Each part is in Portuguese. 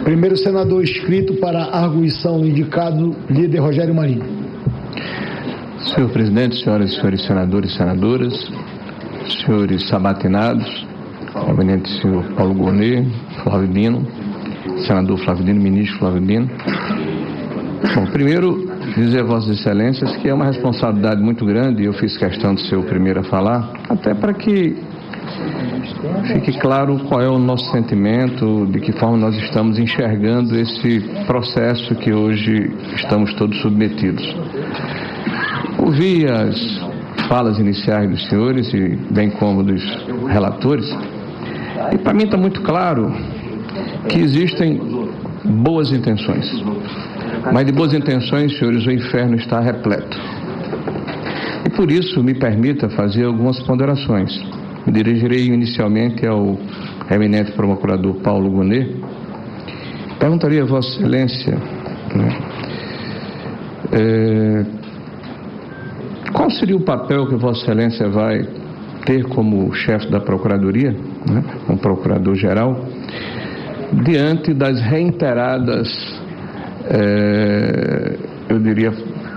Primeiro senador inscrito para arguição, indicado líder Rogério Marinho. Senhor presidente, senhoras e senhores senadores e senadoras, senhores sabatinados, eminente senhor Paulo Gonet, Flávio Dino, senador Flávio Dino, ministro Flávio Dino. Bom, primeiro, dizer a Vossas Excelências que é uma responsabilidade muito grande, e eu fiz questão de ser o primeiro a falar, até para que fique claro qual é o nosso sentimento, de que forma nós estamos enxergando esse processo que hoje estamos todos submetidos. Ouvi as falas iniciais dos senhores, e bem como dos relatores, e para mim está muito claro que existem boas intenções. Mas de boas intenções, senhores, o inferno está repleto. E por isso me permita fazer algumas ponderações. Me dirigirei inicialmente ao eminente procurador Paulo Gonet. Perguntaria a Vossa Excelência, qual seria o papel que Vossa Excelência vai ter como chefe da Procuradoria, como Procurador-Geral, diante das reiteradas, eu diria,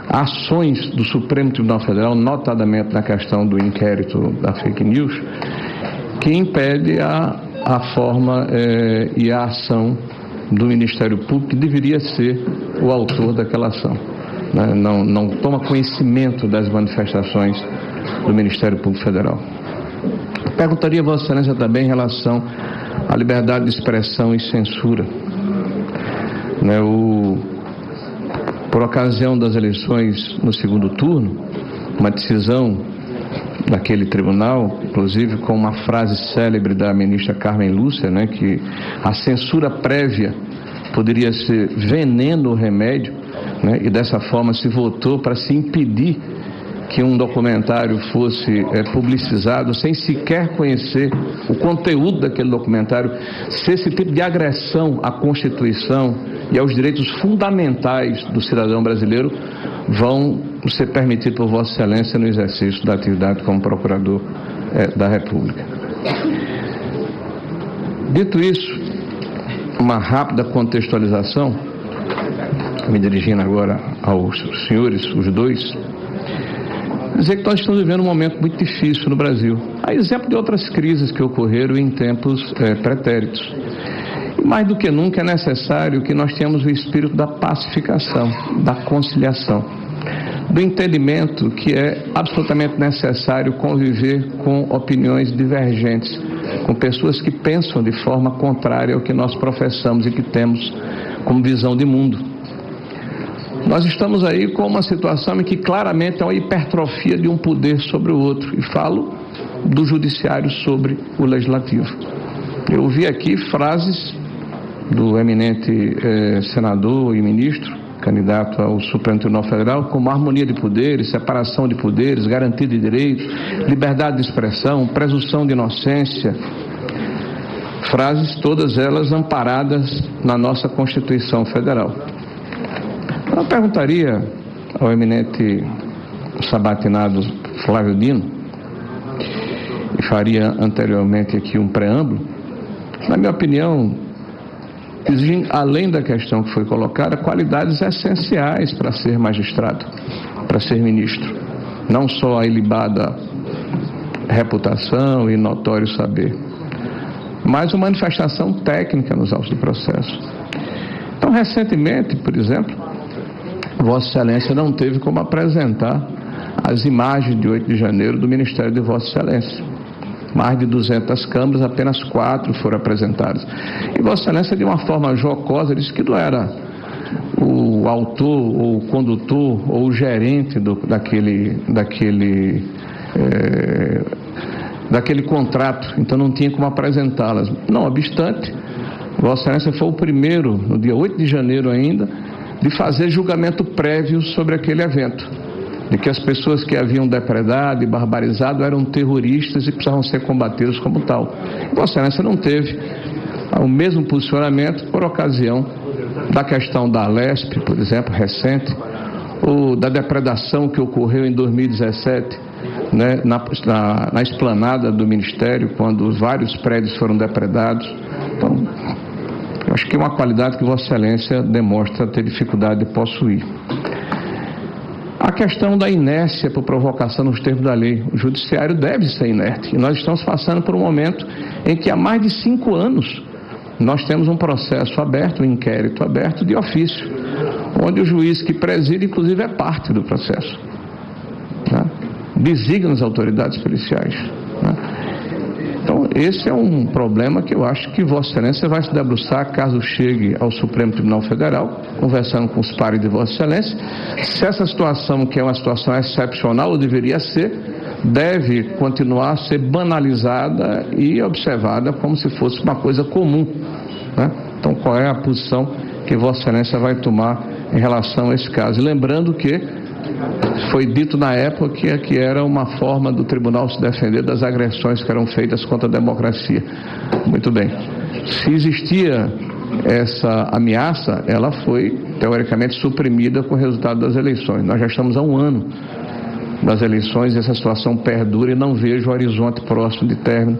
ações do Supremo Tribunal Federal, notadamente na questão do inquérito da fake news, que impede a forma e a ação do Ministério Público, que deveria ser o autor daquela ação. Não toma conhecimento das manifestações do Ministério Público Federal. Perguntaria a Vossa Excelência também em relação à liberdade de expressão e censura. Por ocasião das eleições no segundo turno, uma decisão daquele tribunal, inclusive com uma frase célebre da ministra Carmen Lúcia, que a censura prévia poderia ser veneno ou remédio, e dessa forma se votou para se impedir que um documentário fosse publicizado sem sequer conhecer o conteúdo daquele documentário, se esse tipo de agressão à Constituição e aos direitos fundamentais do cidadão brasileiro vão ser permitidos por Vossa Excelência no exercício da atividade como Procurador da República. Dito isso, uma rápida contextualização, me dirigindo agora aos senhores, os dois, dizer que nós estamos vivendo um momento muito difícil no Brasil, a exemplo de outras crises que ocorreram em tempos pretéritos. E mais do que nunca é necessário que nós tenhamos o espírito da pacificação, da conciliação, do entendimento que é absolutamente necessário conviver com opiniões divergentes, com pessoas que pensam de forma contrária ao que nós professamos e que temos como visão de mundo. Nós estamos aí com uma situação em que claramente há uma hipertrofia de um poder sobre o outro, e falo do judiciário sobre o legislativo. Eu ouvi aqui frases do eminente senador e ministro, candidato ao Supremo Tribunal Federal, como harmonia de poderes, separação de poderes, garantia de direitos, liberdade de expressão, presunção de inocência, frases todas elas amparadas na nossa Constituição Federal. Eu perguntaria ao eminente sabatinado Flávio Dino, e faria anteriormente aqui um preâmbulo, na minha opinião, exigem, além da questão que foi colocada, qualidades essenciais para ser magistrado, para ser ministro. Não só a ilibada reputação e notório saber, mas uma manifestação técnica nos autos do processo. Então, recentemente, por exemplo, Vossa Excelência não teve como apresentar as imagens de 8 de janeiro do Ministério de Vossa Excelência. Mais de 200 câmeras, apenas 4 foram apresentadas. E Vossa Excelência, de uma forma jocosa, disse que não era o autor, ou o condutor, ou o gerente daquele contrato, então não tinha como apresentá-las. Não obstante, Vossa Excelência foi o primeiro, no dia 8 de janeiro ainda, de fazer julgamento prévio sobre aquele evento, de que as pessoas que haviam depredado e barbarizado eram terroristas e precisavam ser combatidos como tal. Vossa Excelência não teve o mesmo posicionamento por ocasião da questão da Alesp, por exemplo, recente, ou da depredação que ocorreu em 2017, na esplanada do Ministério, quando vários prédios foram depredados. Então, eu Acho que é uma qualidade que Vossa Excelência demonstra ter dificuldade de possuir. A questão da inércia por provocação nos termos da lei. O judiciário deve ser inerte. E nós estamos passando por um momento em que há mais de 5 anos nós temos um processo aberto, um inquérito aberto de ofício, onde o juiz que preside, inclusive, é parte do processo, né? Designa as autoridades policiais, né? Então, esse é um problema que eu acho que Vossa Excelência vai se debruçar caso chegue ao Supremo Tribunal Federal, conversando com os pares de Vossa Excelência. Se essa situação, que é uma situação excepcional, ou deveria ser, deve continuar a ser banalizada e observada como se fosse uma coisa comum, né? Então, qual é a posição que Vossa Excelência vai tomar em relação a esse caso? E lembrando que foi dito na época que era uma forma do tribunal se defender das agressões que eram feitas contra a democracia. Muito bem. Se existia essa ameaça, ela foi, teoricamente, suprimida com o resultado das eleições. Nós já estamos há 1 ano das eleições e essa situação perdura e não vejo o horizonte próximo de término,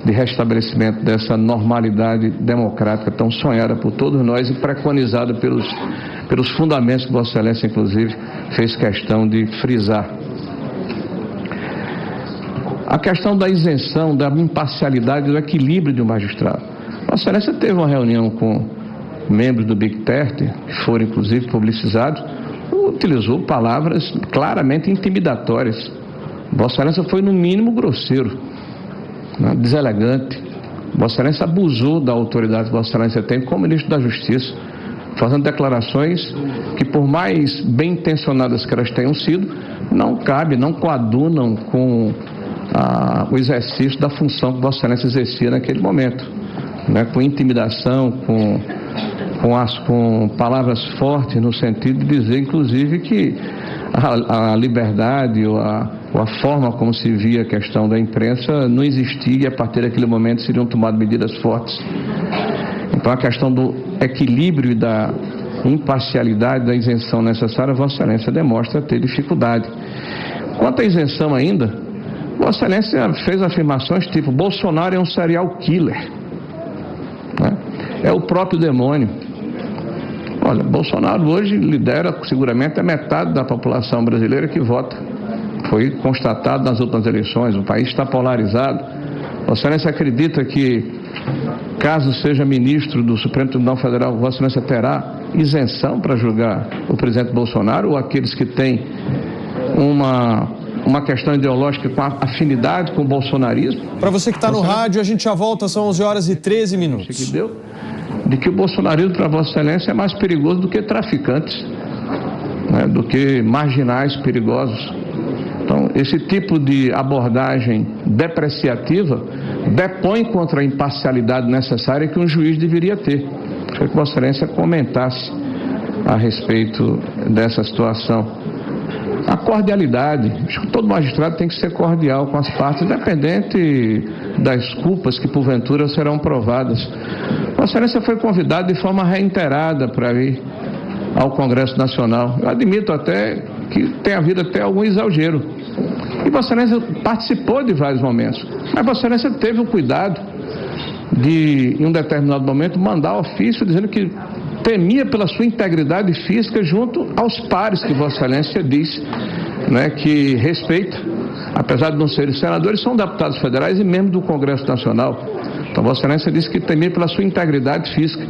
de restabelecimento dessa normalidade democrática tão sonhada por todos nós e preconizada pelos fundamentos que Vossa Excelência, inclusive, fez questão de frisar. A questão da isenção, da imparcialidade, do equilíbrio de um magistrado. Vossa Excelência teve uma reunião com membros do Big Terte, que foram, inclusive, publicizados, utilizou palavras claramente intimidatórias. Vossa Excelência foi, no mínimo, grosseiro, né, deselegante. Vossa Excelência abusou da autoridade que Vossa Excelência tem como ministro da Justiça, fazendo declarações que, por mais bem intencionadas que elas tenham sido, não cabe, não coadunam com o exercício da função que Vossa Excelência exercia naquele momento, né, com intimidação, com palavras fortes, no sentido de dizer, inclusive, que a liberdade ou a forma como se via a questão da imprensa não existia e a partir daquele momento seriam tomadas medidas fortes. Então, a questão do equilíbrio e da imparcialidade, da isenção necessária, Vossa Excelência demonstra ter dificuldade. Quanto à isenção ainda, Vossa Excelência fez afirmações tipo: Bolsonaro é um serial killer, né? É o próprio demônio. Olha, Bolsonaro hoje lidera seguramente a metade da população brasileira que vota. Foi constatado nas últimas eleições, o país está polarizado. Vossa Excelência acredita que, caso seja ministro do Supremo Tribunal Federal, Vossa Excelência terá isenção para julgar o presidente Bolsonaro ou aqueles que têm uma questão ideológica com afinidade com o bolsonarismo? Para você que está no rádio, a gente já volta, são 11h13. Que deu, de que o bolsonarismo para Vossa Excelência é mais perigoso do que traficantes, né, do que marginais perigosos. Então, esse tipo de abordagem depreciativa depõe contra a imparcialidade necessária que um juiz deveria ter. Queria que Vossa Excelência comentasse a respeito dessa situação. A cordialidade. Acho que todo magistrado tem que ser cordial com as partes, independente das culpas que porventura serão provadas. Vossa Excelência foi convidado de forma reiterada para ir ao Congresso Nacional. Eu admito até que tenha havido até algum exagero. E Vossa Excelência participou de vários momentos. Mas Vossa Excelência teve o cuidado de, em um determinado momento, mandar ofício dizendo que temia pela sua integridade física junto aos pares que Vossa Excelência diz, né, que respeita, apesar de não serem senadores, são deputados federais e membros do Congresso Nacional. Então Vossa Excelência disse que temia pela sua integridade física.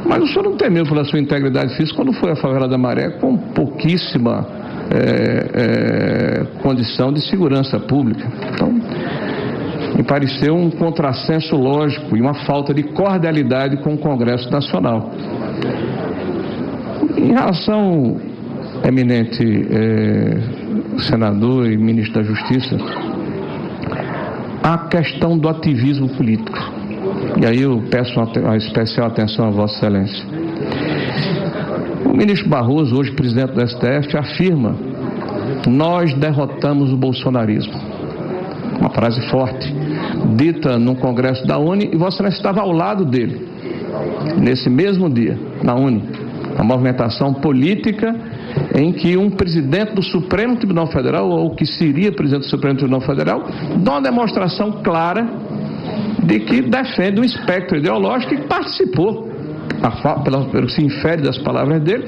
Mas o senhor não temeu pela sua integridade física quando foi à Favela da Maré com pouquíssima condição de segurança pública. Então, me pareceu um contrassenso lógico e uma falta de cordialidade com o Congresso Nacional. Em relação, eminente senador e ministro da Justiça, a questão do ativismo político. E aí eu peço uma especial atenção a Vossa Excelência. O ministro Barroso, hoje presidente do STF, afirma: nós derrotamos o bolsonarismo. Uma frase forte, dita no Congresso da UNE, e Vossa Excelência estava ao lado dele, nesse mesmo dia, na UNE. A movimentação política em que um presidente do Supremo Tribunal Federal, ou que seria presidente do Supremo Tribunal Federal, dá uma demonstração clara de que defende um espectro ideológico e participou pelo que se infere das palavras dele,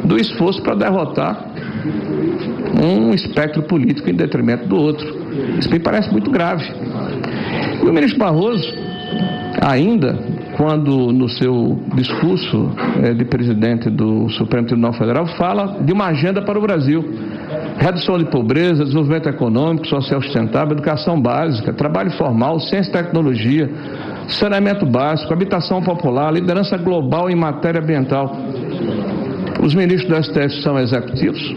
do esforço para derrotar um espectro político em detrimento do outro. Isso me parece muito grave. E o ministro Barroso, ainda, quando no seu discurso de presidente do Supremo Tribunal Federal, fala de uma agenda para o Brasil. Redução de pobreza, desenvolvimento econômico, social sustentável, educação básica, trabalho formal, ciência e tecnologia, saneamento básico, habitação popular, liderança global em matéria ambiental. Os ministros do STF são executivos,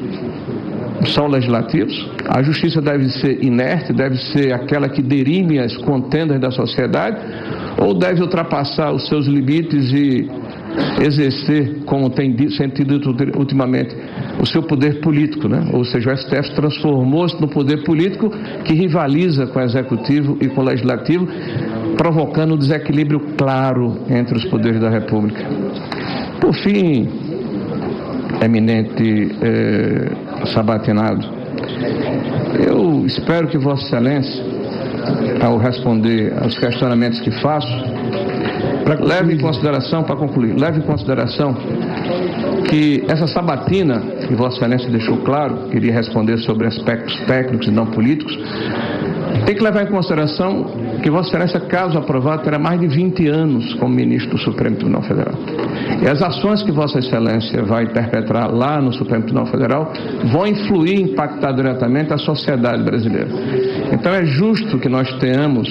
são legislativos. A justiça deve ser inerte, deve ser aquela que dirime as contendas da sociedade, ou deve ultrapassar os seus limites e exercer, como tem sentido ultimamente, o seu poder político, né? Ou seja, o STF transformou-se no poder político que rivaliza com o executivo e com o legislativo, provocando um desequilíbrio claro entre os poderes da República. Por fim, eminente sabatinado, eu espero que Vossa Excelência, ao responder aos questionamentos que faço, leve em consideração, para concluir, leve em consideração que essa sabatina, que Vossa Excelência deixou claro, queria responder sobre aspectos técnicos e não políticos, tem que levar em consideração que Vossa Excelência, caso aprovado, terá mais de 20 anos como ministro do Supremo Tribunal Federal. E as ações que Vossa Excelência vai perpetrar lá no Supremo Tribunal Federal vão influir e impactar diretamente a sociedade brasileira. Então é justo que nós tenhamos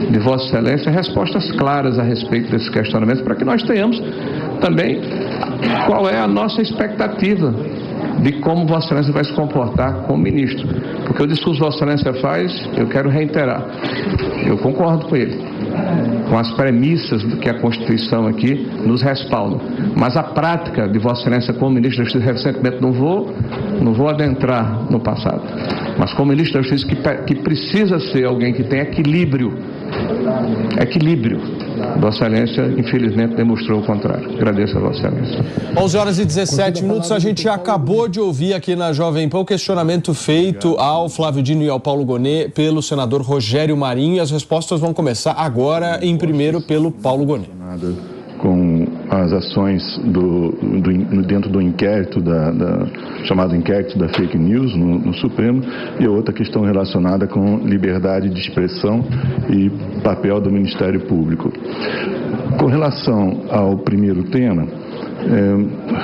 de Vossa Excelência respostas claras a respeito desses questionamentos, para que nós tenhamos também qual é a nossa expectativa de como Vossa Excelência vai se comportar como ministro. Porque o discurso que Vossa Excelência faz, eu quero reiterar, eu concordo com ele, com as premissas que a Constituição aqui nos respalda. Mas a prática de Vossa Excelência como ministro da Justiça, recentemente não vou adentrar no passado, mas como ministro da Justiça que precisa ser alguém que tem equilíbrio. Vossa Excelência, infelizmente, demonstrou o contrário. Agradeço a Vossa Excelência. 11h17, a gente acabou de ouvir aqui na Jovem Pan o questionamento feito ao Flávio Dino e ao Paulo Gonet pelo senador Rogério Marinho, e as respostas vão começar agora, em primeiro, pelo Paulo Gonet. Com as ações dentro do inquérito, chamado inquérito da fake news no Supremo, e a outra questão relacionada com liberdade de expressão e papel do Ministério Público. Com relação ao primeiro tema,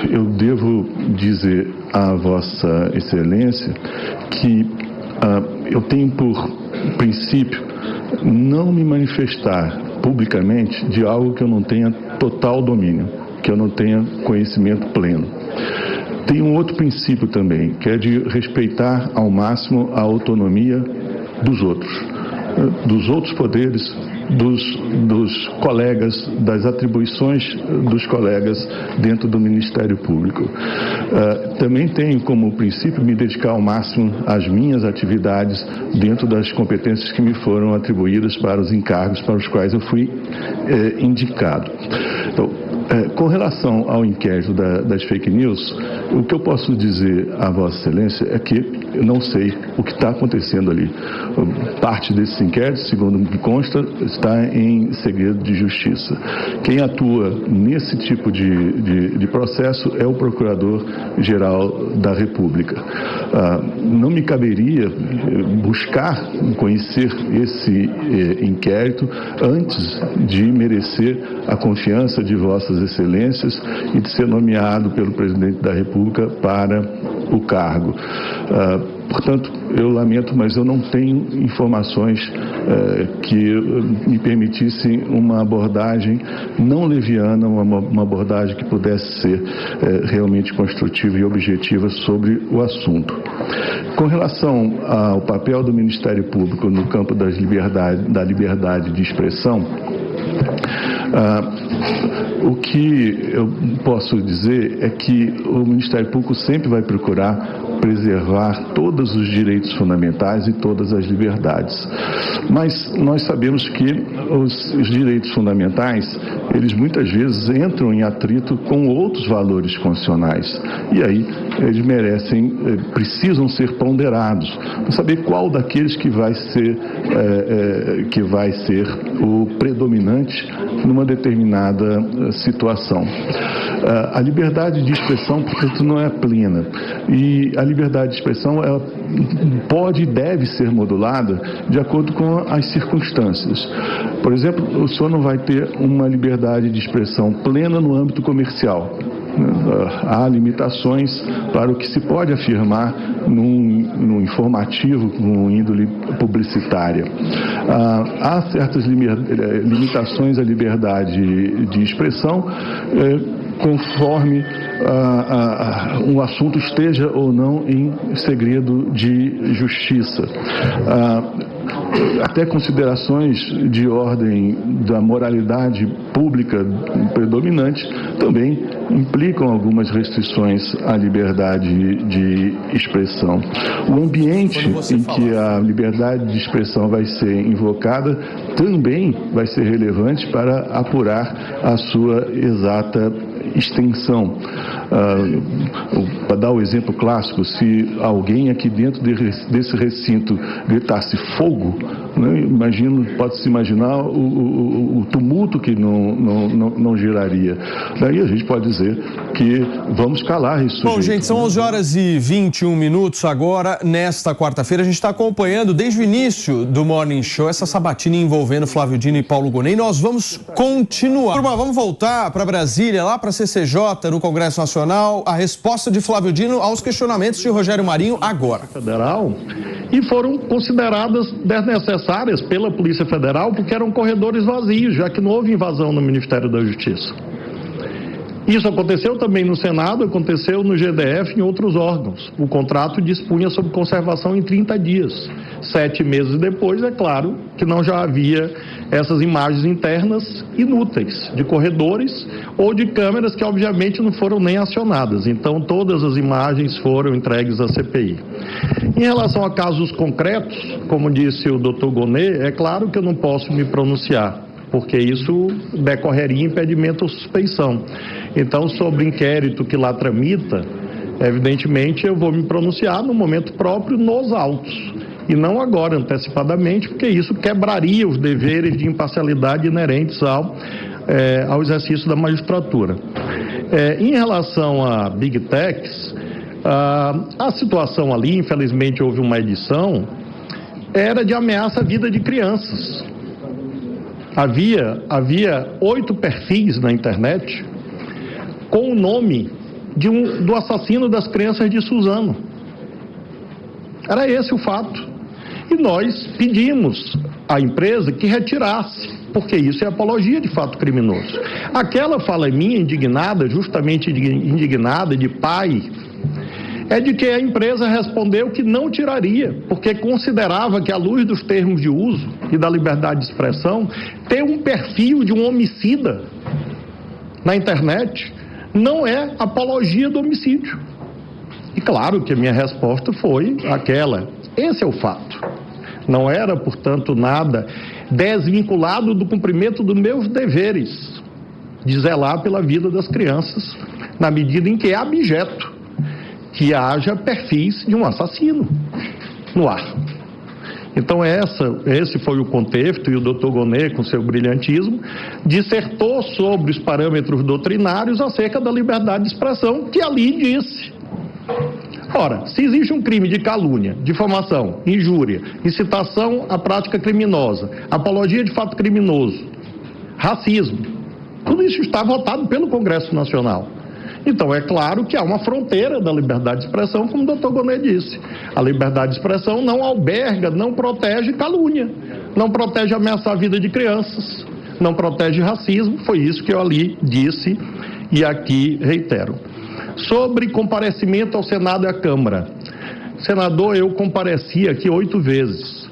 eu devo dizer à Vossa Excelência que eu tenho por princípio não me manifestar publicamente de algo que eu não tenha total domínio, que eu não tenha conhecimento pleno. Tem um outro princípio também, que é de respeitar ao máximo a autonomia dos outros poderes, dos colegas, das atribuições dos colegas dentro do Ministério Público. Também tenho como princípio me dedicar ao máximo às minhas atividades dentro das competências que me foram atribuídas para os encargos para os quais eu fui indicado. Então, com relação ao inquérito das fake news, o que eu posso dizer a Vossa Excelência é que eu não sei o que está acontecendo ali. Parte desse inquérito, segundo me consta, está em segredo de justiça. Quem atua nesse tipo de processo é o Procurador-Geral da República. Não me caberia buscar conhecer esse inquérito antes de merecer a confiança de Vossas Excelências e de ser nomeado pelo Presidente da República para o cargo. Portanto, eu lamento, mas eu não tenho informações que me permitissem uma abordagem não leviana, uma abordagem que pudesse ser realmente construtiva e objetiva sobre o assunto. Com relação ao papel do Ministério Público no campo da liberdade de expressão, o que eu posso dizer é que o Ministério Público sempre vai procurar preservar todos os direitos fundamentais e todas as liberdades. Mas nós sabemos que os direitos fundamentais, eles muitas vezes entram em atrito com outros valores constitucionais. E aí eles precisam ser ponderados, para saber qual daqueles que vai ser o predominante numa determinada situação. A liberdade de expressão, portanto, não é plena. E a liberdade de expressão ela pode e deve ser modulada de acordo com as circunstâncias. Por exemplo, o senhor não vai ter uma liberdade de expressão plena no âmbito comercial. Há limitações para o que se pode afirmar num informativo com índole publicitária. Há certas limitações à liberdade de expressão conforme um assunto esteja ou não em segredo de justiça. Até considerações de ordem da moralidade pública predominante também implicam algumas restrições à liberdade de expressão. O ambiente em que a liberdade de expressão vai ser invocada também vai ser relevante para apurar a sua exata extensão. Para dar o exemplo clássico, se alguém aqui dentro desse recinto gritasse fogo, né, pode-se imaginar o tumulto que não geraria. Daí a gente pode dizer que vamos calar isso. Bom, gente, são 11h21 agora, nesta quarta-feira. A gente está acompanhando desde o início do Morning Show essa sabatina envolvendo Flávio Dino e Paulo Gonet. E nós vamos continuar. Turma, vamos voltar para Brasília, lá para a CCJ, no Congresso Nacional. A resposta de Flávio Dino aos questionamentos de Rogério Marinho agora. Federal, e foram consideradas desnecessárias pela Polícia Federal porque eram corredores vazios, já que não houve invasão no Ministério da Justiça. Isso aconteceu também no Senado, aconteceu no GDF e em outros órgãos. O contrato dispunha sobre conservação em 30 dias. 7 meses depois, é claro que não já havia essas imagens internas inúteis de corredores ou de câmeras que obviamente não foram nem acionadas. Então todas as imagens foram entregues à CPI. Em relação a casos concretos, como disse o Dr. Gonet, é claro que eu não posso me pronunciar, porque isso decorreria impedimento ou suspeição. Então, sobre o inquérito que lá tramita, evidentemente eu vou me pronunciar no momento próprio nos autos, e não agora, antecipadamente, porque isso quebraria os deveres de imparcialidade inerentes ao exercício da magistratura. Em relação a Big Techs, a situação ali, infelizmente houve uma edição, era de ameaça à vida de crianças. Havia 8 perfis na internet com o nome do assassino das crianças de Suzano. Era esse o fato. E nós pedimos à empresa que retirasse, porque isso é apologia de fato criminoso. Aquela fala minha indignada, justamente indignada de pai, é de que a empresa respondeu que não tiraria, porque considerava que, à luz dos termos de uso e da liberdade de expressão, ter um perfil de um homicida na internet não é apologia do homicídio. E claro que a minha resposta foi aquela: esse é o fato. Não era, portanto, nada desvinculado do cumprimento dos meus deveres de zelar pela vida das crianças, na medida em que é abjeto que haja perfis de um assassino no ar. Então esse foi o contexto, e o Dr. Gonet, com seu brilhantismo, dissertou sobre os parâmetros doutrinários acerca da liberdade de expressão, que ali disse. Ora, se existe um crime de calúnia, difamação, injúria, incitação à prática criminosa, apologia de fato criminoso, racismo, tudo isso está votado pelo Congresso Nacional. Então, é claro que há uma fronteira da liberdade de expressão, como o Dr. Gonet disse. A liberdade de expressão não alberga, não protege calúnia, não protege ameaçar a vida de crianças, não protege racismo. Foi isso que eu ali disse e aqui reitero. Sobre comparecimento ao Senado e à Câmara. Senador, eu compareci aqui 8 vezes.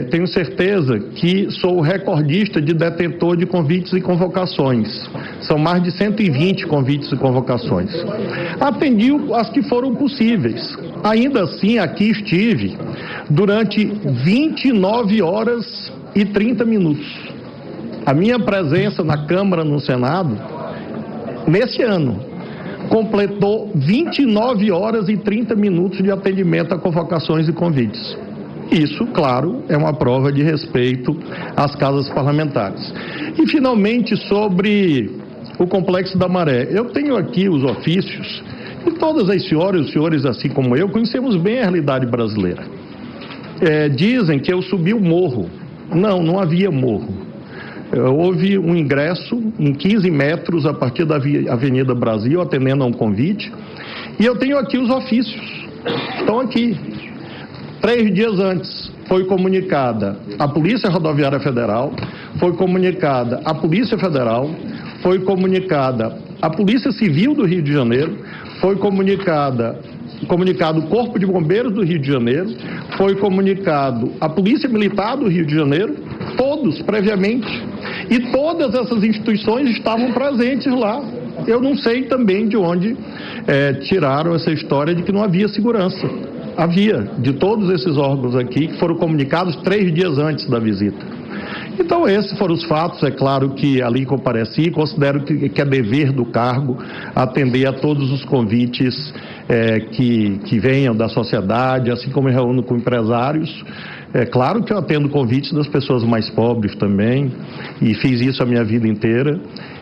tenho certeza que sou o recordista de detentor de convites e convocações. São mais de 120 convites e convocações. Atendi as que foram possíveis. Ainda assim, aqui estive durante 29 horas e 30 minutos. A minha presença na Câmara, no Senado, nesse ano, completou 29 horas e 30 minutos de atendimento a convocações e convites. Isso, claro, é uma prova de respeito às casas parlamentares. E, finalmente, sobre o Complexo da Maré. Eu tenho aqui os ofícios e todas as senhoras e os senhores, assim como eu, conhecemos bem a realidade brasileira. Dizem que eu subi o morro. Não havia morro. Houve um ingresso em 15 metros a partir da Avenida Brasil, atendendo a um convite. E eu tenho aqui os ofícios. Estão aqui. 3 dias antes foi comunicada a Polícia Rodoviária Federal, foi comunicada a Polícia Federal, foi comunicada a Polícia Civil do Rio de Janeiro, foi comunicado o Corpo de Bombeiros do Rio de Janeiro, foi comunicado a Polícia Militar do Rio de Janeiro, todos previamente, e todas essas instituições estavam presentes lá. Eu não sei também de onde tiraram essa história de que não havia segurança. Havia, de todos esses órgãos aqui, que foram comunicados 3 dias antes da visita. Então, esses foram os fatos. É claro que ali compareci, considero que é dever do cargo atender a todos os convites que venham da sociedade, assim como eu reúno com empresários. É claro que eu atendo convites das pessoas mais pobres também, e fiz isso a minha vida inteira.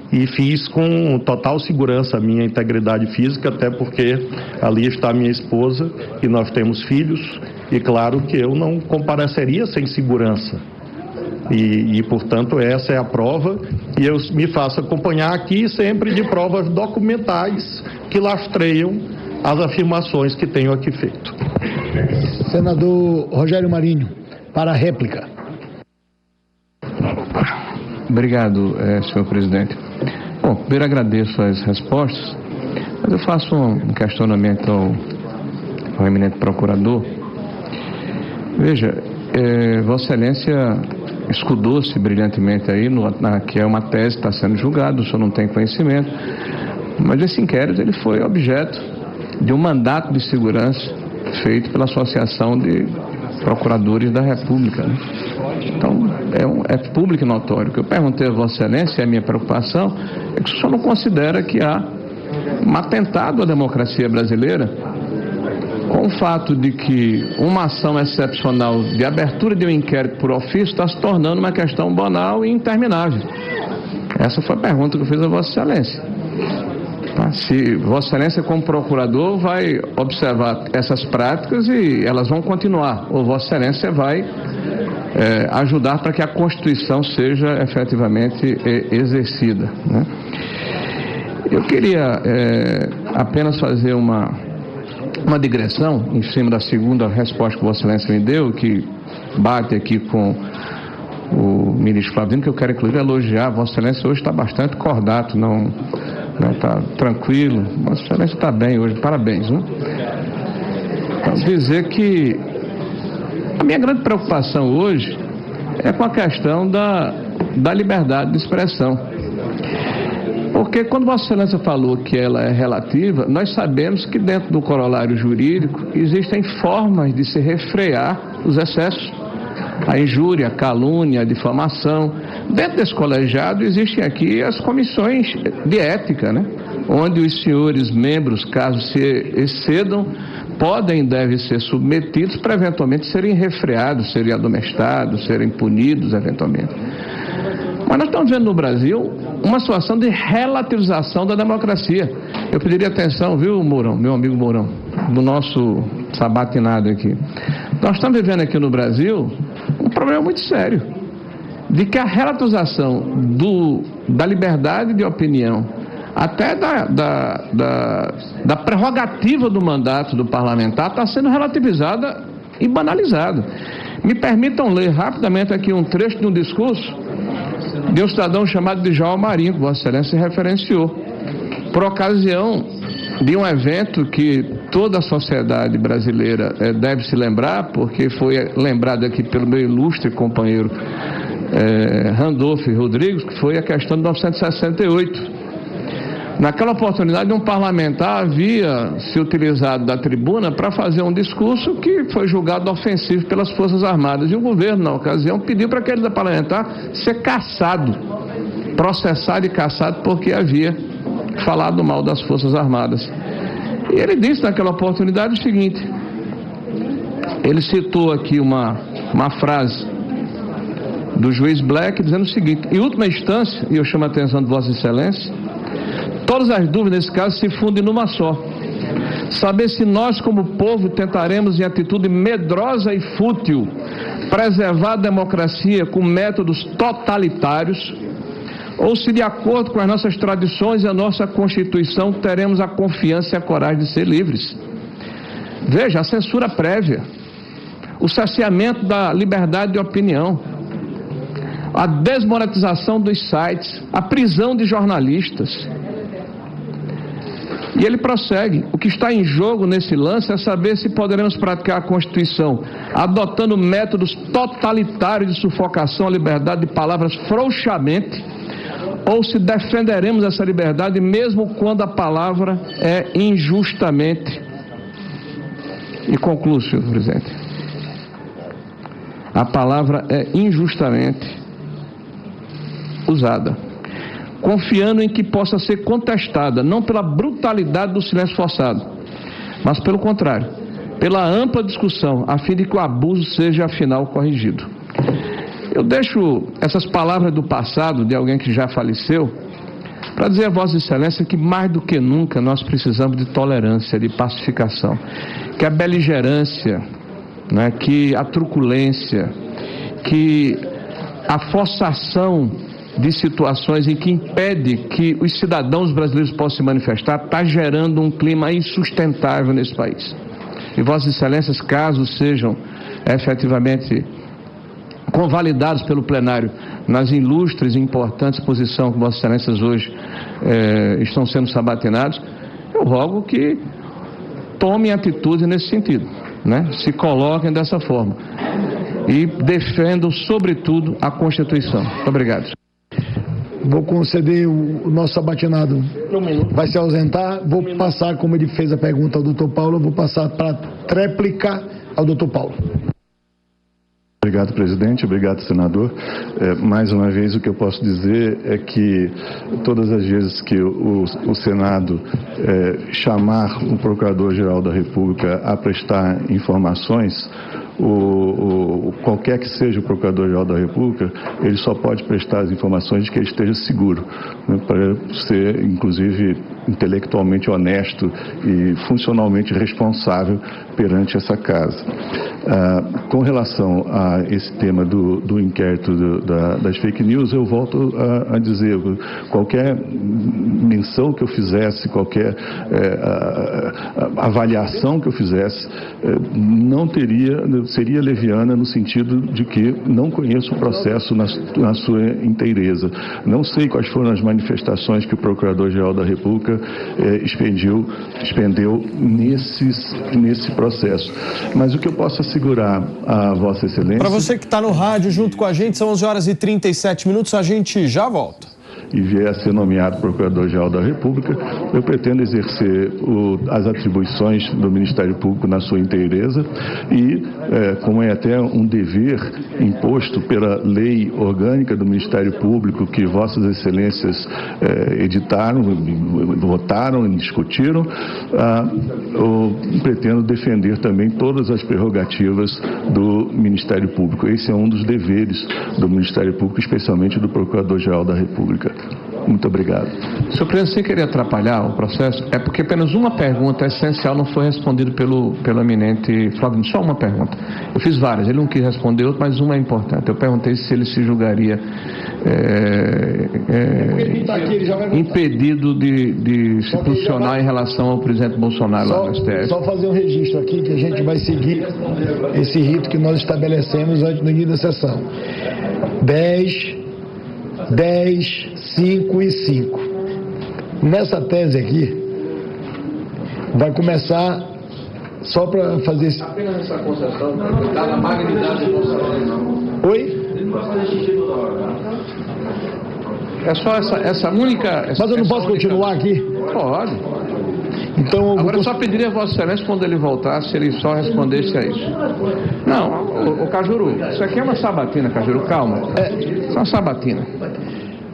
E fiz com total segurança a minha integridade física, até porque ali está a minha esposa e nós temos filhos, e claro que eu não compareceria sem segurança. E portanto, essa é a prova, e eu me faço acompanhar aqui sempre de provas documentais que lastreiam as afirmações que tenho aqui feito. Senador Rogério Marinho, para a réplica. Obrigado, senhor presidente. Bom, primeiro agradeço as respostas, mas eu faço um questionamento ao eminente procurador. Veja, Vossa Excelência escudou-se brilhantemente aí, que é uma tese que está sendo julgada, o senhor não tem conhecimento, mas esse inquérito ele foi objeto de um mandato de segurança feito pela Associação de Procuradores da República, né? Então, é público e notório. O que eu perguntei a Vossa Excelência, a minha preocupação, é que o senhor não considera que há um atentado à democracia brasileira com o fato de que uma ação excepcional de abertura de um inquérito por ofício está se tornando uma questão banal e interminável. Essa foi a pergunta que eu fiz a Vossa Excelência. Se Vossa Excelência, como procurador, vai observar essas práticas e elas vão continuar, ou Vossa Excelência vai ajudar para que a Constituição seja efetivamente exercida, né? Eu queria apenas fazer uma digressão em cima da segunda resposta que Vossa Excelência me deu, que bate aqui com o ministro Flavino, que eu quero inclusive elogiar. Vossa Excelência hoje está bastante cordato, não está tranquilo. Vossa Excelência está bem hoje, parabéns, né? Então, dizer que a minha grande preocupação hoje é com a questão da liberdade de expressão. Porque quando Vossa Excelência falou que ela é relativa, nós sabemos que dentro do corolário jurídico existem formas de se refrear os excessos. A injúria, a calúnia, a difamação. Dentro desse colegiado existem aqui as comissões de ética, né? Onde os senhores membros, caso se excedam, podem e devem ser submetidos para eventualmente serem refreados, serem admoestados, serem punidos eventualmente. Mas nós estamos vendo no Brasil uma situação de relativização da democracia. Eu pediria atenção, viu, Mourão, meu amigo Mourão, do nosso sabatinado aqui. Nós estamos vivendo aqui no Brasil um problema muito sério, de que a relativização da liberdade de opinião, até da prerrogativa do mandato do parlamentar, está sendo relativizada e banalizada. Me permitam ler rapidamente aqui um trecho de um discurso de um cidadão chamado de João Marinho, que Vossa Excelência referenciou, por ocasião de um evento que toda a sociedade brasileira deve se lembrar, porque foi lembrado aqui pelo meu ilustre companheiro Randolph Rodrigues, que foi a questão de 1968. Naquela oportunidade, um parlamentar havia se utilizado da tribuna para fazer um discurso que foi julgado ofensivo pelas Forças Armadas. E o governo, na ocasião, pediu para aquele parlamentar ser cassado, processado e cassado, porque havia falado mal das Forças Armadas. E ele disse naquela oportunidade o seguinte, ele citou aqui uma frase do juiz Black, dizendo o seguinte: em última instância, e eu chamo a atenção de Vossa Excelência, todas as dúvidas nesse caso se fundem numa só: saber se nós como povo tentaremos em atitude medrosa e fútil preservar a democracia com métodos totalitários, ou se de acordo com as nossas tradições e a nossa Constituição teremos a confiança e a coragem de ser livres. Veja, a censura prévia, o cerceamento da liberdade de opinião, a desmonetização dos sites, a prisão de jornalistas. E ele prossegue: o que está em jogo nesse lance é saber se poderemos praticar a Constituição adotando métodos totalitários de sufocação à liberdade de palavras frouxamente, ou se defenderemos essa liberdade mesmo quando a palavra é injustamente. E concluo, senhor presidente, a palavra é injustamente usada, confiando em que possa ser contestada, não pela brutalidade do silêncio forçado, mas pelo contrário, pela ampla discussão, a fim de que o abuso seja afinal corrigido. Eu deixo essas palavras do passado, de alguém que já faleceu, para dizer a Vossa Excelência que mais do que nunca nós precisamos de tolerância, de pacificação, que a beligerância, né, que a truculência, que a forçação de situações em que impede que os cidadãos brasileiros possam se manifestar está gerando um clima insustentável nesse país. E Vossas Excelências, caso sejam efetivamente convalidados pelo plenário nas ilustres e importantes posições que Vossas Excelências hoje estão sendo sabatinados, eu rogo que tomem atitude nesse sentido, né? Se coloquem dessa forma e defendam, sobretudo, a Constituição. Muito obrigado. Vou conceder o nosso sabatinado. Vai se ausentar. Vou passar, como ele fez a pergunta ao doutor Paulo, eu vou passar para tréplica ao doutor Paulo. Obrigado, presidente. Obrigado, senador. Mais uma vez, o que eu posso dizer é que todas as vezes que o Senado chamar o Procurador-Geral da República a prestar informações, qualquer que seja o Procurador-Geral da República, ele só pode prestar as informações de que ele esteja seguro, né, para ser, inclusive, intelectualmente honesto e funcionalmente responsável perante essa casa. Com relação a esse tema do inquérito das fake news, eu volto a dizer, qualquer menção que eu fizesse, qualquer avaliação que eu fizesse, seria leviana no sentido de que não conheço o processo na sua inteireza. Não sei quais foram as manifestações que o Procurador-Geral da República expendeu nesse processo. Mas o que eu posso assegurar a Vossa Excelência... Para você que está no rádio junto com a gente, são 11h37, a gente já volta. E vier a ser nomeado Procurador-Geral da República, eu pretendo exercer as atribuições do Ministério Público na sua inteireza e, como é até um dever imposto pela lei orgânica do Ministério Público, que Vossas Excelências editaram, votaram e discutiram, eu pretendo defender também todas as prerrogativas do Ministério Público. Esse é um dos deveres do Ministério Público, especialmente do Procurador-Geral da República. Muito obrigado. Senhor presidente, sem querer atrapalhar o processo, é porque apenas uma pergunta essencial não foi respondida pelo eminente Flávio. Só uma pergunta. Eu fiz várias, ele não quis responder outra, mas uma é importante. Eu perguntei se ele se julgaria impedido de se posicionar em relação ao presidente Bolsonaro lá no STF. Só fazer um registro aqui que a gente vai seguir esse rito que nós estabelecemos antes do início da sessão. 10, 5 e 5. Nessa tese aqui, vai começar Só para fazer esse... Apenas essa concessão, dada a magnidade do orçamento. Oi? É só essa única... Mas eu não posso continuar aqui? Pode. Então, agora eu só pediria a Vossa Excelência, quando ele voltasse, ele só respondesse a isso. Não, o Cajuru, isso aqui é uma sabatina, Cajuru, calma. Isso é uma sabatina.